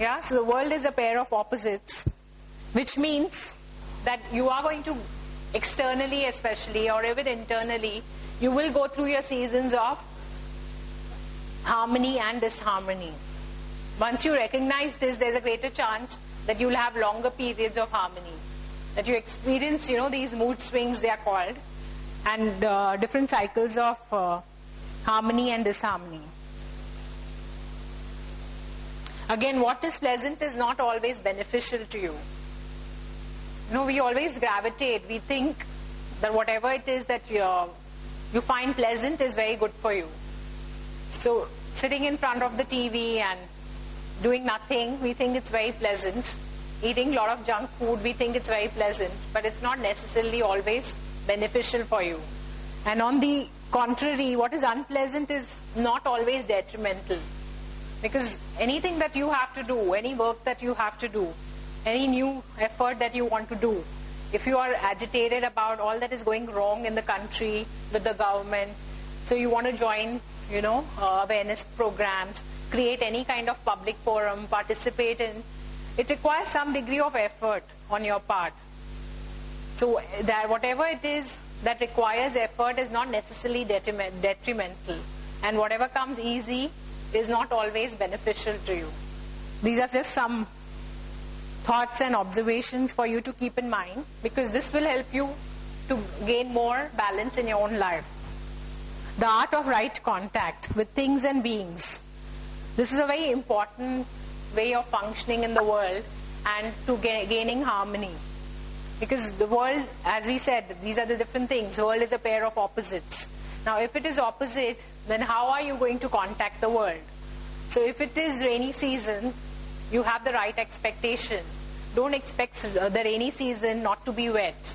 Yeah, so the world is a pair of opposites, which means that you are going to externally especially, or even internally, you will go through your seasons of harmony and disharmony. Once you recognize this, there's a greater chance that you'll have longer periods of harmony, that you experience, these mood swings, they are called, and different cycles of harmony and disharmony. Again, what is pleasant is not always beneficial to you. We always gravitate, we think that whatever it is that you find pleasant is very good for you. So, sitting in front of the TV and doing nothing, we think it's very pleasant. Eating a lot of junk food, we think it's very pleasant, but it's not necessarily always beneficial for you. And on the contrary, what is unpleasant is not always detrimental. Because anything that you have to do, any work that you have to do, any new effort that you want to do, if you are agitated about all that is going wrong in the country, with the government, so you want to join, awareness programs, create any kind of public forum, participate in, it requires some degree of effort on your part. So that whatever it is that requires effort is not necessarily detrimental, and whatever comes easy is not always beneficial to you. These are just some thoughts and observations for you to keep in mind, because this will help you to gain more balance in your own life. The art of right contact with things and beings. This is a very important way of functioning in the world and to gaining harmony. Because the world, as we said, these are the different things. The world is a pair of opposites. Now, if it is opposite, then how are you going to contact the world? So if it is rainy season, you have the right expectation. Don't expect the rainy season not to be wet.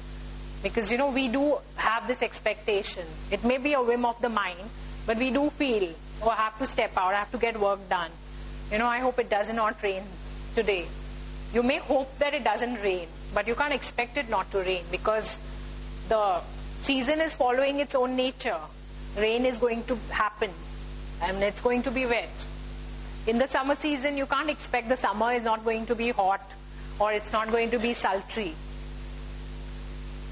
Because, we do have this expectation. It may be a whim of the mind, but we do feel, I have to step out, I have to get work done. I hope it does not rain today. You may hope that it doesn't rain, but you can't expect it not to rain, because the season is following its own nature. Rain is going to happen, and it's going to be wet. In the summer season, you can't expect the summer is not going to be hot, or it's not going to be sultry.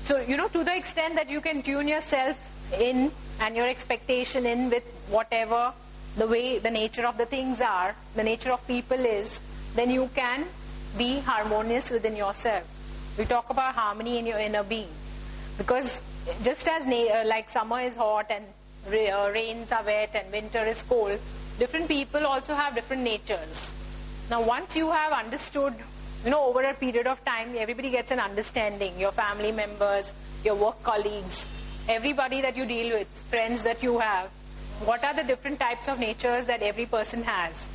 So, to the extent that you can tune yourself in and your expectation in with whatever the way the nature of the things are, the nature of people is, then you can be harmonious within yourself. We talk about harmony in your inner being. Because just as like summer is hot and rains are wet and winter is cold, different people also have different natures. Now once you have understood, over a period of time, everybody gets an understanding. Your family members, your work colleagues, everybody that you deal with, friends that you have, what are the different types of natures that every person has.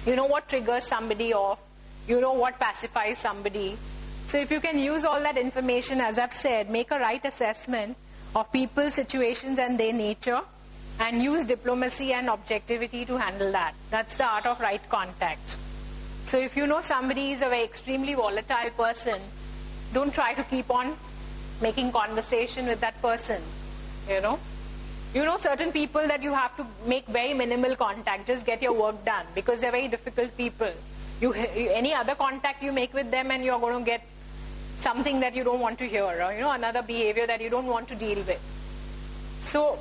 You know what triggers somebody off. You know what pacifies somebody. So if you can use all that information, as I've said, make a right assessment of people, situations and their nature, and use diplomacy and objectivity to handle that. That's the art of right contact. So if you know somebody is a very extremely volatile person, don't try to keep on making conversation with that person. You know certain people that you have to make very minimal contact, just get your work done, because they're very difficult people. Any other contact you make with them and you're going to get something that you don't want to hear, or another behavior that you don't want to deal with. So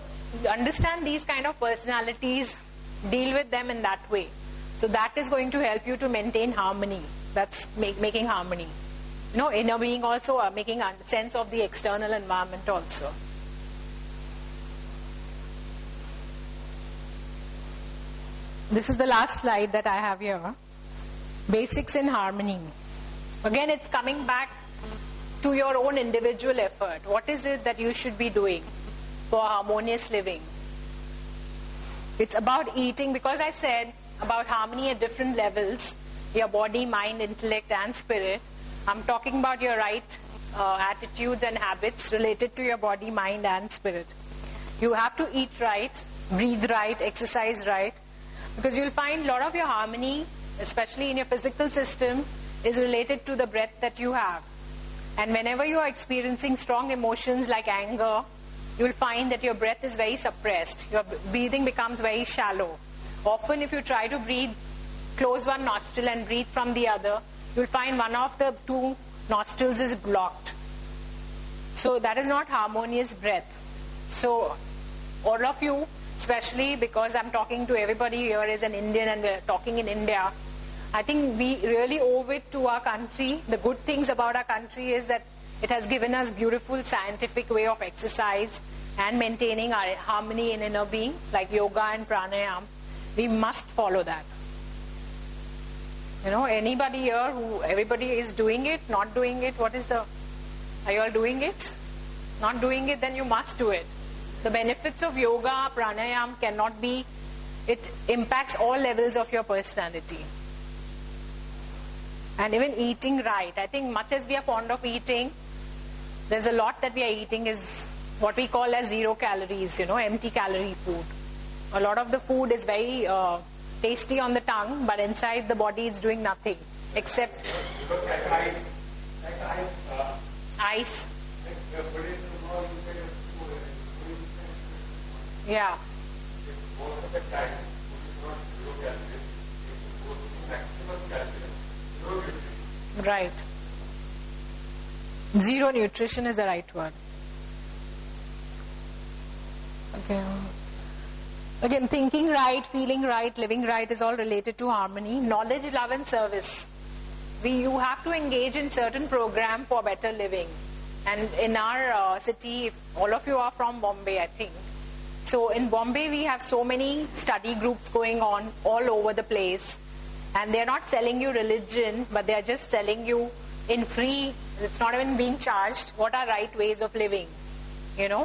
understand these kind of personalities, deal with them in that way. So that is going to help you to maintain harmony. That's making harmony. Inner being also, making a sense of the external environment also. This is the last slide that I have here. Basics in harmony. Again, it's coming back to your own individual effort. What is it that you should be doing for harmonious living? It's about eating, because I said about harmony at different levels, your body, mind, intellect and spirit. I'm talking about your right attitudes and habits related to your body, mind and spirit. You have to eat right, breathe right, exercise right, because you'll find a lot of your harmony, especially in your physical system, is related to the breath that you have. And whenever you are experiencing strong emotions like anger, you will find that your breath is very suppressed. Your breathing becomes very shallow. Often if you try to breathe close one nostril and breathe from the other, you'll find one of the two nostrils is blocked. So that is not harmonious breath. So all of you, especially because I'm talking to everybody here is an Indian and we're talking in India, I think we really owe it to our country. The good things about our country is that it has given us beautiful scientific way of exercise and maintaining our harmony in inner being, like yoga and pranayama. We must follow that. You know, anybody here who, everybody is doing it, not doing it, are you all doing it? Not doing it, then you must do it. The benefits of yoga, pranayama cannot be, it impacts all levels of your personality. And even eating right. I think much as we are fond of eating, there's a lot that we are eating is what we call as 0 calories, empty calorie food. A lot of the food is very tasty on the tongue, but inside the body it's doing nothing except ice. Yeah. Right. 0 nutrition is the right word. Okay. Again, thinking right, feeling right, living right is all related to harmony. Knowledge, love and service. You have to engage in certain program for better living. And in our city, all of you are from Bombay, I think. So in Bombay, we have so many study groups going on all over the place. And they're not selling you religion, but they're just selling you in free, it's not even being charged, what are right ways of living.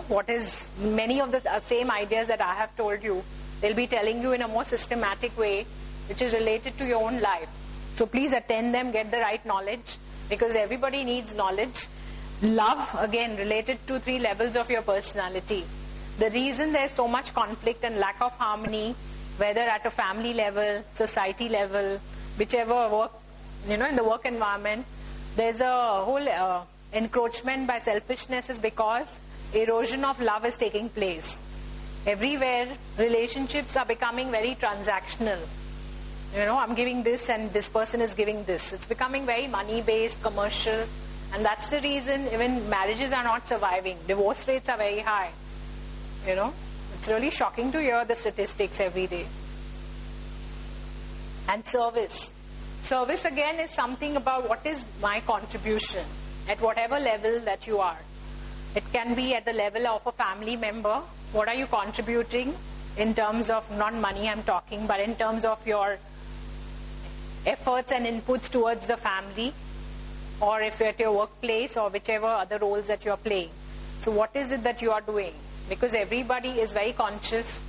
What is many of the same ideas that I have told you, they'll be telling you in a more systematic way, which is related to your own life. So please attend them, get the right knowledge, because everybody needs knowledge. Love, again, related to 3 levels of your personality. The reason there's so much conflict and lack of harmony, whether at a family level, society level, whichever work, in the work environment, there's a whole encroachment by selfishness is because erosion of love is taking place. Everywhere, relationships are becoming very transactional. I'm giving this and this person is giving this. It's becoming very money-based, commercial, and that's the reason even marriages are not surviving. Divorce rates are very high. It's really shocking to hear the statistics every day. And service. Service again is something about what is my contribution at whatever level that you are. It can be at the level of a family member. What are you contributing in terms of, not money I'm talking, but in terms of your efforts and inputs towards the family, or if you're at your workplace or whichever other roles that you're playing. So what is it that you are doing? Because everybody is very conscious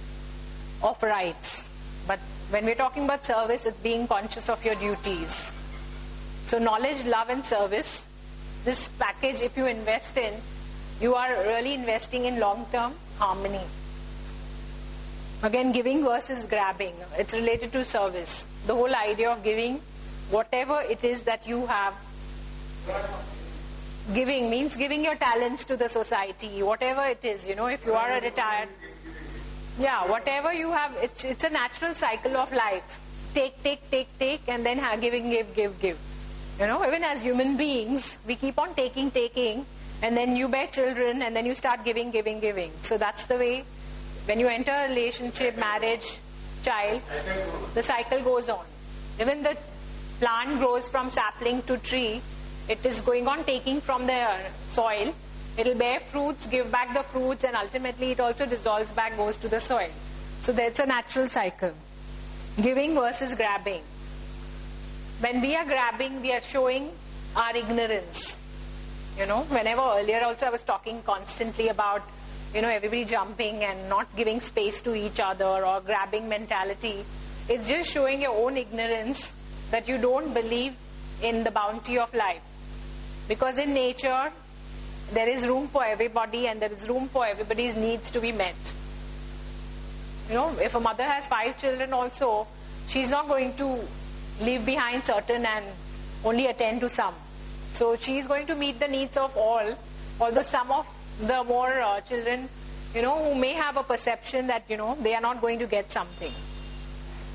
of rights. But when we're talking about service, it's being conscious of your duties. So knowledge, love and service, this package, if you invest in, you are really investing in long-term harmony. Again, giving versus grabbing. It's related to service. The whole idea of giving whatever it is that you have. Giving means giving your talents to the society, whatever it is, if you are a retired, whatever you have, it's a natural cycle of life. Take, and then giving, give. Even as human beings, we keep on taking, and then you bear children, and then you start giving. So that's the way, when you enter a relationship, marriage, child, the cycle goes on. Even the plant grows from sapling to tree, it is going on taking from the soil. It will bear fruits, give back the fruits, and ultimately it also dissolves back, goes to the soil. So that's a natural cycle. Giving versus grabbing. When we are grabbing, we are showing our ignorance. Whenever earlier also I was talking constantly about, everybody jumping and not giving space to each other or grabbing mentality. It's just showing your own ignorance that you don't believe in the bounty of life. Because in nature, there is room for everybody and there is room for everybody's needs to be met. If a mother has 5 children also, she's not going to leave behind certain and only attend to some. So she's going to meet the needs of all, although some of the more children, who may have a perception that, they are not going to get something.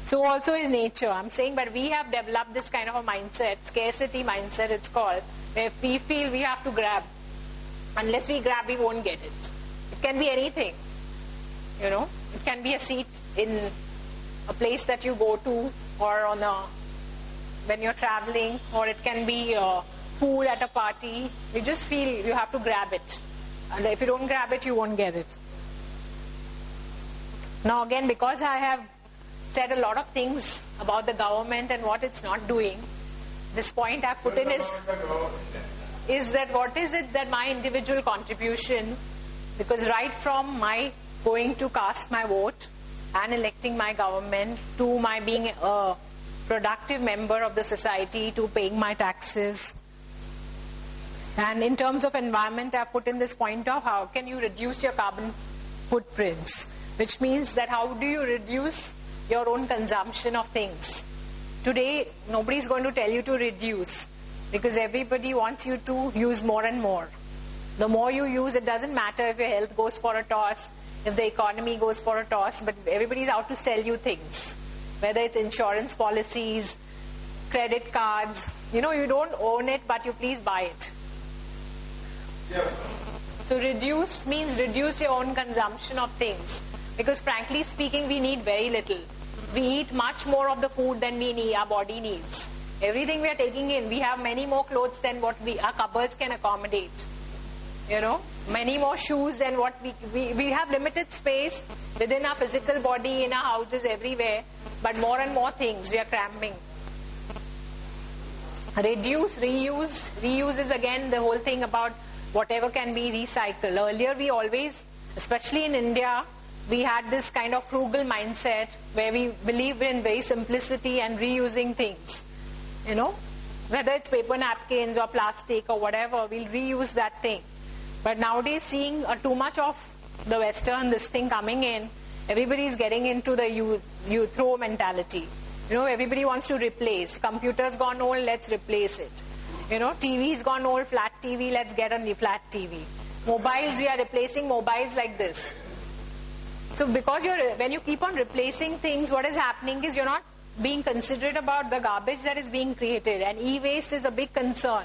So also is nature. I'm saying, but we have developed this kind of a mindset, scarcity mindset it's called, where we feel we have to grab. Unless we grab, we won't get it. It can be anything. You know, it can be a seat in a place that you go to, or on a, when you're traveling, or it can be food at a party. You just feel you have to grab it. And if you don't grab it, you won't get it. Now again, because I have said a lot of things about the government and what it's not doing, this point I've put in is that what is it that my individual contribution, because right from my going to cast my vote and electing my government, to my being a productive member of the society, to paying my taxes, and in terms of environment, I've put in this point of how can you reduce your carbon footprints, which means that how do you reduce your own consumption of things. Today, nobody's going to tell you to reduce, because everybody wants you to use more and more. The more you use, it doesn't matter if your health goes for a toss, if the economy goes for a toss, but everybody's out to sell you things. Whether it's insurance policies, credit cards, you know, you don't own it, but you please buy it. Yeah. So reduce means reduce your own consumption of things. Because frankly speaking, we need very little. We eat much more of the food than our body needs. Everything we are taking in, we have many more clothes than what our cupboards can accommodate. You know, many more shoes than what we have limited space within our physical body, in our houses, everywhere, but more and more things we are cramming. Reduce, reuse. Reuse is again the whole thing about whatever can be recycled. Earlier we always, especially in India, we had this kind of frugal mindset where we believed in very simplicity and reusing things. You know, whether it's paper napkins or plastic or whatever, we'll reuse that thing. But nowadays, seeing too much of the Western this thing coming in, everybody's getting into the you throw mentality. You know, everybody wants to replace. Computer's gone old, let's replace it. You know, TV's gone old, flat TV, let's get a flat TV. Mobiles, we are replacing mobiles like this. So because when you keep on replacing things, what is happening is you're not being considerate about the garbage that is being created. And e-waste is a big concern.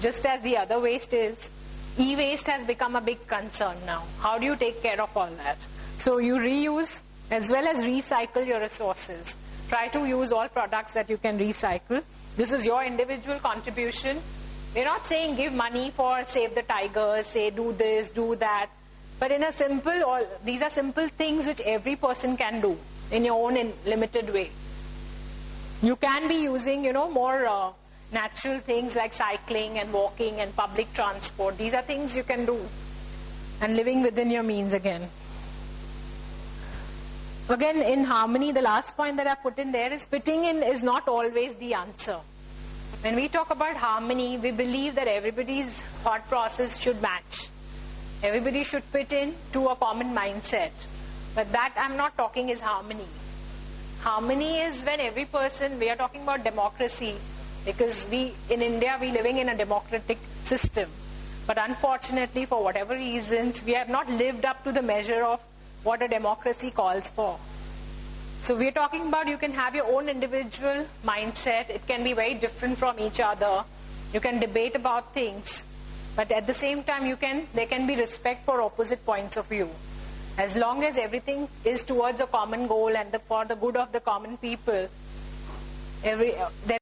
Just as the other waste is, e-waste has become a big concern now. How do you take care of all that? So you reuse as well as recycle your resources. Try to use all products that you can recycle. This is your individual contribution. We're not saying give money for save the tigers, say do this, do that. But in a simple, these are simple things which every person can do in your own limited way. You can be using, you know, more natural things like cycling and walking and public transport. These are things you can do. And living within your means again. Again, in harmony, the last point that I put in there is fitting in is not always the answer. When we talk about harmony, we believe that everybody's thought process should match. Everybody should fit in to a common mindset. But that I'm not talking is harmony. Harmony is when every person, we are talking about democracy, because in India, we're living in a democratic system. But unfortunately, for whatever reasons, we have not lived up to the measure of what a democracy calls for. So we're talking about you can have your own individual mindset. It can be very different from each other. You can debate about things. But at the same time, there can be respect for opposite points of view. As long as everything is towards a common goal and for the good of the common people, there